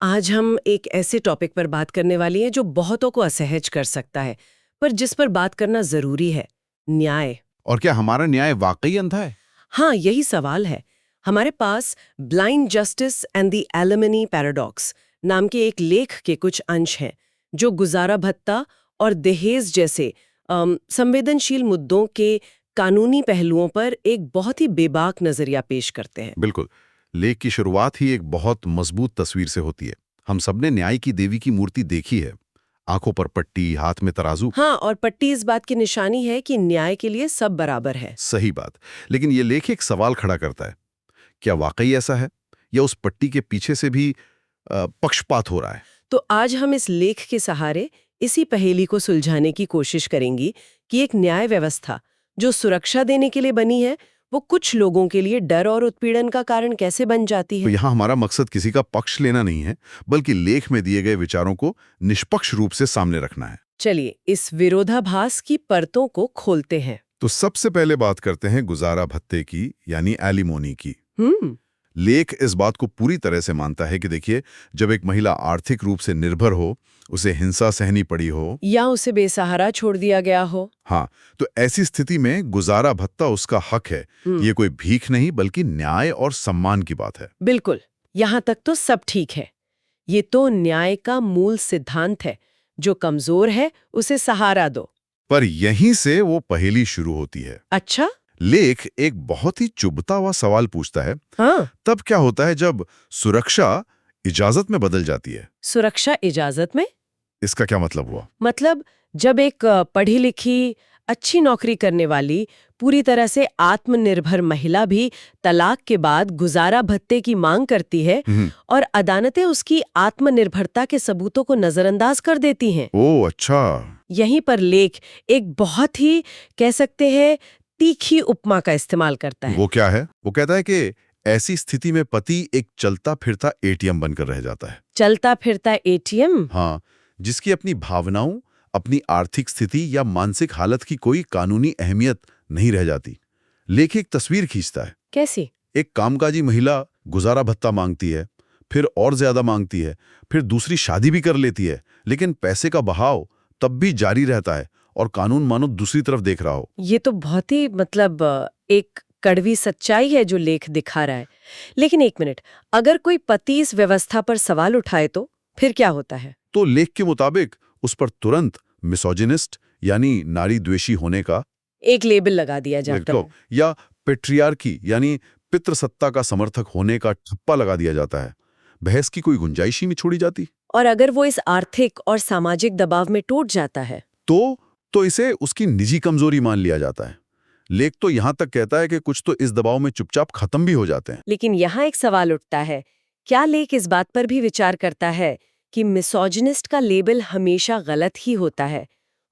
आज हम एक ऐसे टॉपिक पर बात करने वाली हैं जो बहुतों को असहज कर सकता है, पर जिस पर बात करना जरूरी है। न्याय। और क्या हमारा न्याय वाकई अंधा है? हाँ, यही सवाल है। हमारे पास blind justice and the alimony paradox नाम के एक लेख के कुछ अंश हैं जो गुजारा भत्ता और दहेज जैसे संवेदनशील मुद्दों के कानूनी पहलुओं पर एक बहुत ही बेबाक नजरिया पेश करते हैं। बिल्कुल। लेख की शुरुआत ही एक बहुत मजबूत तस्वीर से होती है। हम सबने न्याय की देवी की मूर्ति देखी है, आंखों पर पट्टी, हाथ में तराजू। हाँ, और पट्टी इस बात की निशानी है कि न्याय के लिए सब बराबर है। सही बात। लेकिन ये लेख एक सवाल खड़ा करता है, क्या वाकई ऐसा है या उस पट्टी के पीछे से भी पक्षपात हो रहा है? तो आज हम इस लेख के सहारे इसी पहेली को सुलझाने की कोशिश करेंगी कि एक न्याय व्यवस्था जो सुरक्षा देने के लिए बनी है, वो कुछ लोगों के लिए डर और उत्पीड़न का कारण कैसे बन जाती तो है। यहाँ हमारा मकसद किसी का पक्ष लेना नहीं है, बल्कि लेख में दिए गए विचारों को निष्पक्ष रूप से सामने रखना है। चलिए इस विरोधाभास की परतों को खोलते हैं। तो सबसे पहले बात करते हैं गुजारा भत्ते की, यानी एलिमोनी की। हम्म। लेख इस बात को पूरी तरह से मानता है कि देखिए, जब एक महिला आर्थिक रूप से निर्भर हो, उसे हिंसा सहनी पड़ी हो, या उसे बेसहारा छोड़ दिया गया हो। हाँ, तो ऐसी स्थिति में गुजारा भत्ता उसका हक है। ये कोई भीख नहीं, बल्कि न्याय और सम्मान की बात है। बिल्कुल, यहाँ तक तो सब ठीक है। ये तो न्याय का मूल सिद्धांत है, जो कमजोर है उसे सहारा दो। पर यहीं से वो पहेली शुरू होती है। अच्छा। लेख एक बहुत ही चुभता हुआ सवाल पूछता है, हाँ। तब क्या होता है जब सुरक्षा इजाजत में बदल जाती है? सुरक्षा इजाजत में? इसका क्या मतलब हुआ? मतलब जब एक पढ़ी लिखी अच्छी नौकरी करने वाली पूरी तरह से आत्मनिर्भर महिला भी तलाक के बाद गुजारा भत्ते की मांग करती है और अदालतें उसकी आत्मनिर्भरता के सबूतों को नजरअंदाज कर देती हैं। ओह अच्छा। यहीं पर लेख एक बहुत ही कह सकते हैं तीखी उपमा का इस्तेमाल करता है। वो क्या है? वो कहता है कि ऐसी स्थिति में पति एक चलता फिरता एटीएम बनकर रह जाता है। चलता फिरता एटीएम? हाँ, जिसकी अपनी भावनाओं, अपनी आर्थिक स्थिति या मानसिक हालत की कोई कानूनी अहमियत नहीं रह जाती। लेख एक तस्वीर खींचता है। कैसी? एक कामकाजी महिला गुजारा भत्ता मांगती है, फिर और ज्यादा मांगती है, फिर दूसरी शादी भी कर लेती है, लेकिन पैसे का बहाव तब भी जारी रहता है और कानून मानो दूसरी तरफ देख रहा हो। ये तो बहुत ही एक कड़वी सच्चाई है जो लेख दिखा रहा है। लेकिन एक मिनट, अगर कोई पति इस व्यवस्था पर सवाल उठाए तो फिर क्या होता है? तो लेख के मुताबिक उस पर तुरंत मिसोजिनिस्ट यानी नारी द्वेषी होने का एक लेबल लगा दिया जाता है। या पेट्रियार्की यानी पितृसत्ता का समर्थक होने का ठप्पा लगा दिया जाता है। बहस की कोई गुंजाइश ही नहीं छोड़ी जाती। और अगर वो इस आर्थिक और सामाजिक दबाव में टूट जाता है तो इसे उसकी निजी कमजोरी मान लिया जाता है। लेख तो यहां तक कहता है कि कुछ तो इस दबाव में चुपचाप खत्म भी हो जाते हैं। लेकिन यहाँ एक सवाल उठता है, क्या लेख इस बात पर भी विचार करता है कि मिसोजिनिस्ट का लेबल हमेशा गलत ही होता है?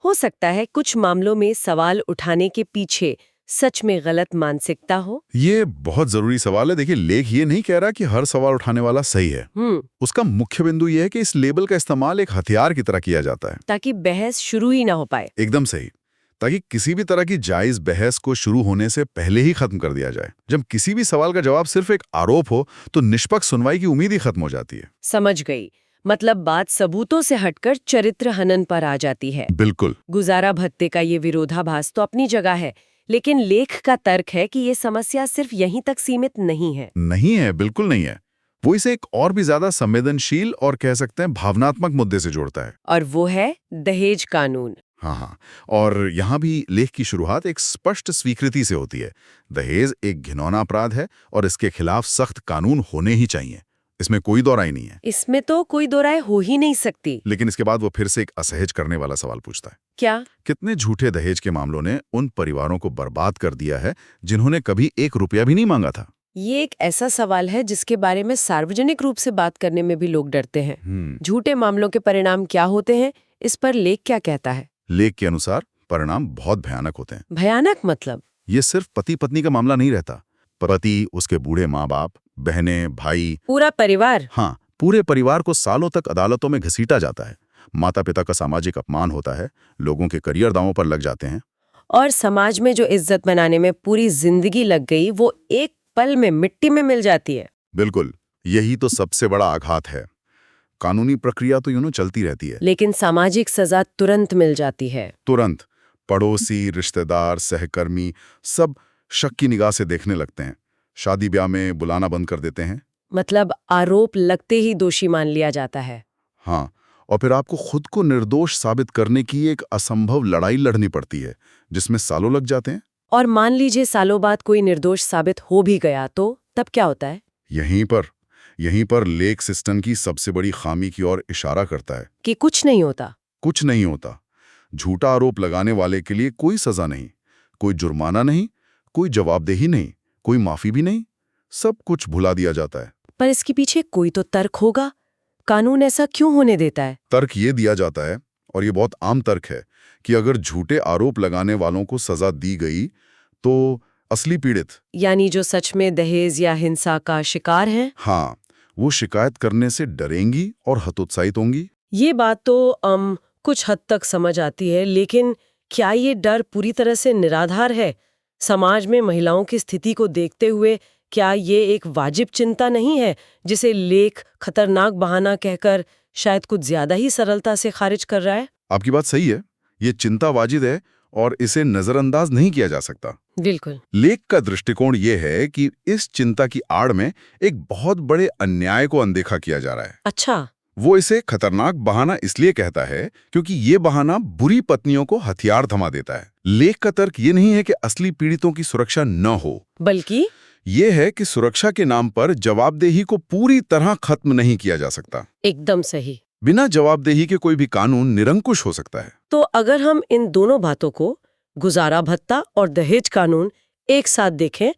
हो सकता है कुछ मामलों में सवाल उठाने के पीछे सच में गलत मानसिकता हो। ये बहुत जरूरी सवाल है। देखिए, लेख ये नहीं कह रहा कि हर सवाल उठाने वाला सही है। उसका मुख्य बिंदु ये है कि इस लेबल का इस्तेमाल एक हथियार की तरह किया जाता है, ताकि बहस शुरू ही ना हो पाए। एकदम सही। ताकि किसी भी तरह की जायज बहस को शुरू होने से पहले ही खत्म कर दिया जाए। जब किसी भी सवाल का जवाब सिर्फ एक आरोप हो, तो निष्पक्ष सुनवाई की उम्मीद ही खत्म हो जाती है। समझ गई। मतलब बात सबूतों से हटकर चरित्र हनन पर आ जाती है। बिल्कुल। गुजारा भत्ते का ये विरोधाभास तो अपनी जगह है, लेकिन लेख का तर्क है कि ये समस्या सिर्फ यहीं तक सीमित नहीं है। नहीं है, बिल्कुल नहीं है। वो इसे एक और भी ज्यादा संवेदनशील और कह सकते हैं भावनात्मक मुद्दे से जोड़ता है। और वो है दहेज कानून। हाँ, और यहाँ भी लेख की शुरुआत एक स्पष्ट स्वीकृति से होती है। दहेज एक घिनौना अपराध है और इसके खिलाफ सख्त कानून होने ही चाहिए। इसमें कोई दो राय नहीं है। इसमें तो कोई दो राय हो ही नहीं सकती। लेकिन इसके बाद वो फिर से एक असहज करने वाला सवाल पूछता है। क्या? कितने झूठे दहेज के मामलों ने उन परिवारों को बर्बाद कर दिया है जिन्होंने कभी 1 रुपया भी नहीं मांगा था? ये एक ऐसा सवाल है जिसके बारे में सार्वजनिक रूप से बात करने में भी लोग डरते हैं। झूठे मामलों के परिणाम क्या होते हैं, इस पर लेख क्या कहता है? लेख के अनुसार परिणाम बहुत भयानक होते हैं। भयानक मतलब? ये सिर्फ पति पत्नी का मामला नहीं रहता। पति, उसके बूढ़े माँ बाप, बहनें, भाई, पूरा परिवार। हाँ, पूरे परिवार को सालों तक अदालतों में घसीटा जाता है। माता पिता का सामाजिक अपमान होता है, लोगों के करियर दांवों पर लग जाते हैं। और समाज में जो इज्जत बनाने में पूरी जिंदगी लग गई, वो एक पल में मिट्टी में मिल जाती है। बिल्कुल, यही तो सबसे बड़ा आघात है। कानूनी प्रक्रिया तो चलती रहती है। लेकिन सामाजिक सजा तुरंत मिल जाती है। तुरंत पड़ोसी, रिश्तेदार, सहकर्मी सब शक की निगाह से देखने लगते हैं। शादी ब्याह में बुलाना बंद कर देते हैं। मतलब आरोप लगते ही दोषी मान लिया जाता है। हाँ, और फिर आपको खुद को निर्दोष साबित करने की एक असंभव लड़ाई लड़नी पड़ती है, जिसमें सालों लग जाते हैं। और मान लीजिए सालों बाद कोई निर्दोष साबित हो भी गया तो तब क्या होता है? यहीं पर लेक सिस्टम की सबसे बड़ी खामी की ओर इशारा करता है कि कुछ नहीं होता। कुछ नहीं होता। झूठा आरोप लगाने वाले के लिए कोई सजा नहीं, कोई जुर्माना नहीं, कोई जवाबदेही नहीं, कोई माफी भी नहीं, सब कुछ भुला दिया जाता है। पर इसके पीछे कोई तो तर्क होगा। कानून ऐसा क्यों होने देता है? तर्क ये दिया जाता है, और ये बहुत आम तर्क है, कि अगर झूठे आरोप लगाने वालों को सजा दी गई तो असली पीड़ित, यानी जो सच में दहेज या हिंसा का शिकार हैं, हाँ, वो शिकायत करने से डरेंगी और हतोत्साहित होंगी। ये बात तो कुछ हद तक समझ आती है, लेकिन क्या ये डर पूरी तरह से निराधार है? समाज में महिलाओं की स्थिति को देखते हुए क्या ये एक वाजिब चिंता नहीं है, जिसे लेख खतरनाक बहाना कहकर शायद कुछ ज्यादा ही सरलता से खारिज कर रहा है? आपकी बात सही है, ये चिंता वाजिब है और इसे नजरअंदाज नहीं किया जा सकता। बिल्कुल। लेख का दृष्टिकोण ये है कि इस चिंता की आड़ में एक बहुत बड़े अन्याय को अनदेखा किया जा रहा है। अच्छा। वो इसे खतरनाक बहाना इसलिए कहता है क्योंकि ये बहाना बुरी पत्नियों को हथियार थमा देता है। लेख का तर्क ये नहीं है कि असली पीड़ितों की सुरक्षा न हो, बल्कि ये है कि सुरक्षा के नाम पर जवाबदेही को पूरी तरह खत्म नहीं किया जा सकता। एकदम सही। बिना जवाबदेही के कोई भी कानून निरंकुश हो सकता है। तो अगर हम इन दोनों बातों को, गुजारा भत्ता और दहेज कानून, एक साथ देखें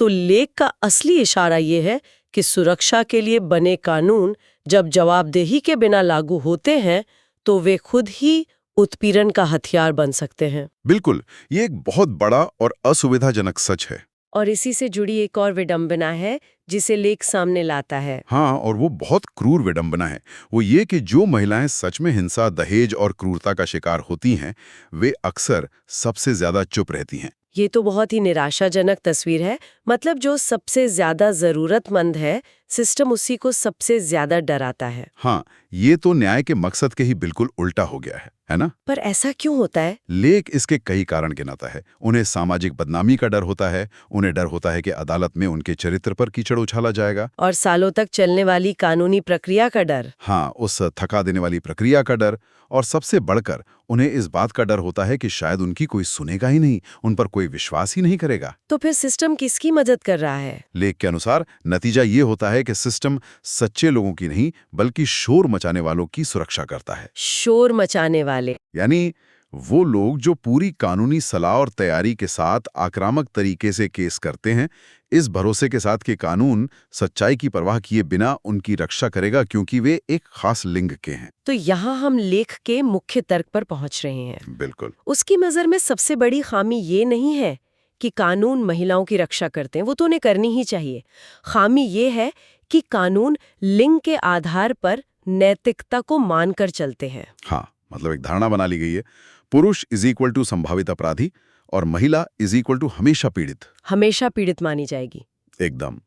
तो लेख का असली इशारा ये है कि सुरक्षा के लिए बने कानून जब जवाबदेही के बिना लागू होते हैं तो वे खुद ही उत्पीड़न का हथियार बन सकते हैं। बिल्कुल, ये एक बहुत बड़ा और असुविधाजनक सच है। और इसी से जुड़ी एक और विडंबना है जिसे लेख सामने लाता है। हाँ, और वो बहुत क्रूर विडंबना है। वो ये कि जो महिलाएं सच में हिंसा, दहेज और क्रूरता का शिकार होती हैं, वे अक्सर सबसे ज्यादा चुप रहती हैं। ये तो बहुत ही निराशाजनक तस्वीर है। मतलब जो सबसे ज्यादा जरूरतमंद है, सिस्टम उसी को सबसे ज्यादा डराता है। हाँ, ये तो न्याय के मकसद के ही बिल्कुल उल्टा हो गया है ना? पर ऐसा क्यों होता है? लेख इसके कई कारण गिनाता है। उन्हें सामाजिक बदनामी का डर होता है, उन्हें डर होता है कि अदालत में उनके चरित्र पर कीचड़ उछाला जाएगा, और सालों तक चलने वाली कानूनी प्रक्रिया का डर। हाँ, उस थका देने वाली प्रक्रिया का डर, और सबसे बढ़कर उन्हें इस बात का डर होता है कि शायद उनकी कोई सुनेगा ही नहीं, उन पर कोई विश्वास ही नहीं करेगा। तो फिर सिस्टम किसकी मदद कर रहा है? लेख के अनुसार नतीजा ये होता है कि सिस्टम सच्चे लोगों की नहीं बल्कि शोर मचाने वालों की सुरक्षा करता है। शोर मचाने वाले यानी वो लोग जो पूरी कानूनी सलाह और तैयारी के साथ आक्रामक तरीके से केस करते हैं, इस भरोसे के साथ कि कानून सच्चाई की परवाह किए बिना उनकी रक्षा करेगा क्योंकि वे एक खास लिंग के हैं। तो यहाँ हम लेख के मुख्य तर्क पर पहुंच रहे हैं। बिल्कुल। उसकी नजर में सबसे बड़ी खामी ये नहीं है कि कानून महिलाओं की रक्षा करते हैं, वो तो उन्हें करनी ही चाहिए। खामी ये है कि कानून लिंग के आधार पर नैतिकता को मानकर चलते हैं। हाँ, मतलब एक धारणा बना ली गई है, पुरुष इज इक्वल टू संभावित अपराधी और महिला इज इक्वल टू हमेशा पीड़ित। हमेशा पीड़ित मानी जाएगी। एकदम।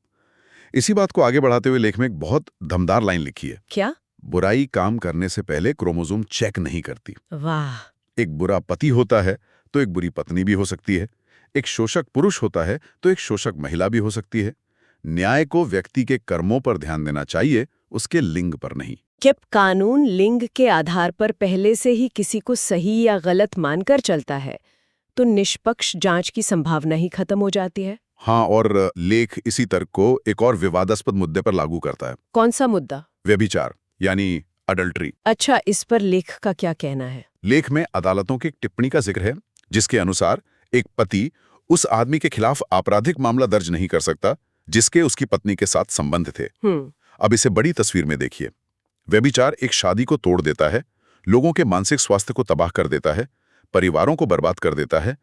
इसी बात को आगे बढ़ाते हुए लेख में एक बहुत दमदार लाइन लिखी है। क्या? बुराई काम करने से पहले क्रोमोसोम चेक नहीं करती। वाह। एक बुरा पति होता है तो एक बुरी पत्नी भी हो सकती है, एक शोषक पुरुष होता है तो एक शोषक महिला भी हो सकती है। न्याय को व्यक्ति के कर्मों पर ध्यान देना चाहिए, उसके लिंग पर नहीं। जब कानून लिंग के आधार पर पहले से ही किसी को सही या गलत मानकर चलता है तो निष्पक्ष जांच की संभावना ही खत्म हो जाती है। हाँ, और लेख इसी तर्क को एक और विवादास्पद मुद्दे पर लागू करता है। कौन सा मुद्दा? व्यभिचार यानी अडल्ट्री। अच्छा, इस पर लेख का क्या कहना है? लेख में अदालतों की एक टिप्पणी का जिक्र है जिसके अनुसार एक पति उस आदमी के खिलाफ आपराधिक मामला दर्ज नहीं कर सकता जिसके उसकी पत्नी के साथ संबंध थे। अब इसे बड़ी तस्वीर में देखिए। व्यभिचार एक शादी को तोड़ देता है, लोगों के मानसिक स्वास्थ्य को तबाह कर देता है, परिवारों को बर्बाद कर देता है,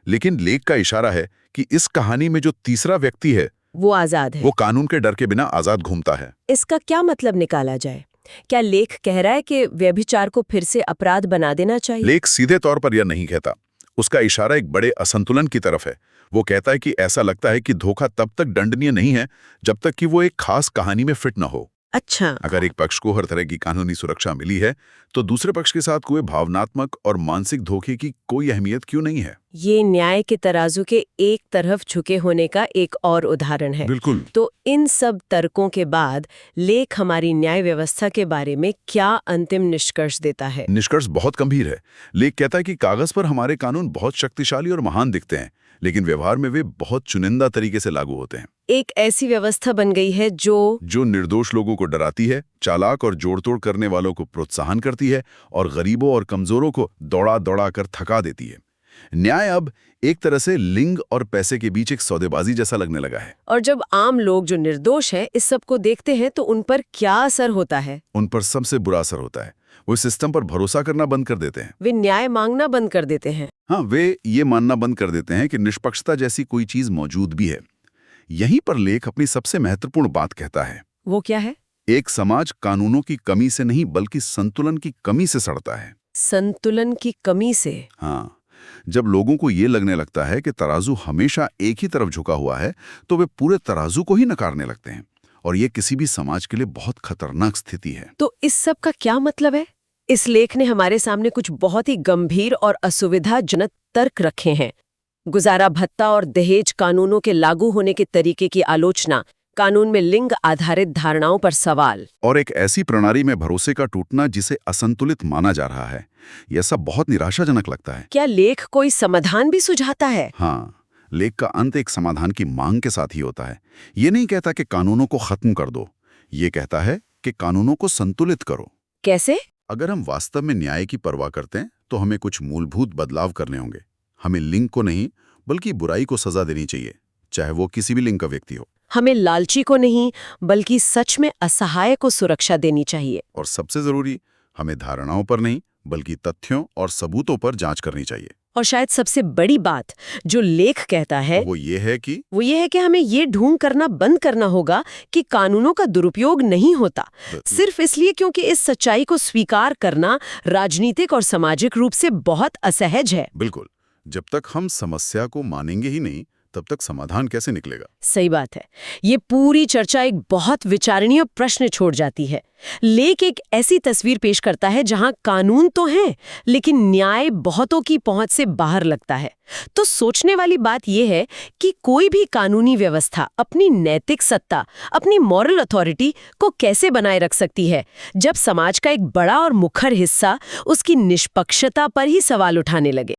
लेकिन लेख का इशारा है कि इस कहानी में जो तीसरा व्यक्ति है वो आजाद है, वो कानून के डर के बिना आजाद घूमता है। इसका क्या मतलब निकाला जाए? क्या लेख कह रहा है कि व्यभिचार को फिर से अपराध बना देना चाहिए? लेख सीधे तौर पर यह नहीं कहता, उसका इशारा एक बड़े असंतुलन की तरफ है। वो कहता है कि ऐसा लगता है कि धोखा तब तक दंडनीय नहीं है जब तक कि वो एक खास कहानी में फिट न हो। अच्छा। अगर एक पक्ष को हर तरह की कानूनी सुरक्षा मिली है तो दूसरे पक्ष के साथ कोई भावनात्मक और मानसिक धोखे की कोई अहमियत क्यों नहीं है? ये न्याय के तराजू के एक तरफ झुके होने का एक और उदाहरण है। बिल्कुल। तो इन सब तर्कों के बाद लेख हमारी न्याय व्यवस्था के बारे में क्या अंतिम निष्कर्ष देता है? निष्कर्ष बहुत गंभीर है। लेख कहता है कि कागज पर हमारे कानून बहुत शक्तिशाली और महान दिखते हैं, लेकिन व्यवहार में वे बहुत चुनिंदा तरीके से लागू होते हैं। एक ऐसी व्यवस्था बन गई है जो निर्दोष लोगों को डराती है, चालाक और जोड़तोड़ करने वालों को प्रोत्साहन करती है और गरीबों और कमजोरों को दौड़ा दौड़ा कर थका देती है। न्याय अब एक तरह से लिंग और पैसे के बीच एक सौदेबाजी जैसा लगने लगा है। और जब आम लोग जो निर्दोष हैं इस सब को देखते हैं तो उन पर क्या असर होता है? उन पर सबसे बुरा असर होता है। वो सिस्टम पर भरोसा करना बंद कर देते हैं। वे न्याय मांगना बंद कर देते हैं। हाँ, वे ये मानना बंद कर देते हैं कि निष्पक्षता जैसी कोई चीज मौजूद भी है। यहीं पर लेख अपनी सबसे महत्वपूर्ण बात कहता है। वो क्या है? एक समाज कानूनों की कमी से नहीं बल्कि संतुलन की कमी से सड़ता है। संतुलन की कमी से? हाँ, जब लोगों को ये लगने लगता है कि तराजू हमेशा एक ही तरफ झुका हुआ है तो वे पूरे तराजू को ही नकारने लगते हैं, और ये किसी भी समाज के लिए बहुत खतरनाक स्थिति है। तो इस सब का क्या मतलब है? इस लेख ने हमारे सामने कुछ बहुत ही गंभीर और असुविधाजनक तर्क रखे हैं। गुजारा भत्ता और दहेज कानूनों के लागू होने के तरीके की आलोचना, कानून में लिंग आधारित धारणाओं पर सवाल, और एक ऐसी प्रणाली में भरोसे का टूटना जिसे असंतुलित माना जा रहा है। यह सब बहुत निराशाजनक लगता है। क्या लेख कोई समाधान भी सुझाता है? हाँ, लेख का अंत एक समाधान की मांग के साथ ही होता है। ये नहीं कहता कि कानूनों को खत्म कर दो, ये कहता है कि कानूनों को संतुलित करो। कैसे? अगर हम वास्तव में न्याय की परवाह करते हैं तो हमें कुछ मूलभूत बदलाव करने होंगे। हमें लिंग को नहीं बल्कि बुराई को सजा देनी चाहिए, चाहे वो किसी भी लिंग का व्यक्ति हो। हमें लालची को नहीं बल्कि सच में असहाय को सुरक्षा देनी चाहिए। और सबसे जरूरी, हमें धारणाओं पर नहीं बल्कि तथ्यों और सबूतों पर जांच करनी चाहिए। और शायद सबसे बड़ी बात जो लेख कहता है वो ये है कि हमें ये ढूंढ करना बंद करना होगा कि कानूनों का दुरुपयोग नहीं होता सिर्फ इसलिए क्योंकि इस सच्चाई को स्वीकार करना राजनीतिक और सामाजिक रूप से बहुत असहज है। बिल्कुल। जब तक हम समस्या को मानेंगे ही नहीं तब तक समाधान कैसे निकलेगा? सही बात है। ये पूरी चर्चा एक बहुत विचारणीय प्रश्न छोड़ जाती है। लेख एक ऐसी तस्वीर पेश करता है जहां कानून तो हैं, लेकिन न्याय बहुतों की पहुंच से बाहर लगता है। तो सोचने वाली बात यह है कि कोई भी कानूनी व्यवस्था अपनी नैतिक सत्ता, अपनी मॉरल अथॉरिटी को कैसे बनाए रख सकती है जब समाज का एक बड़ा और मुखर हिस्सा उसकी निष्पक्षता पर ही सवाल उठाने लगे।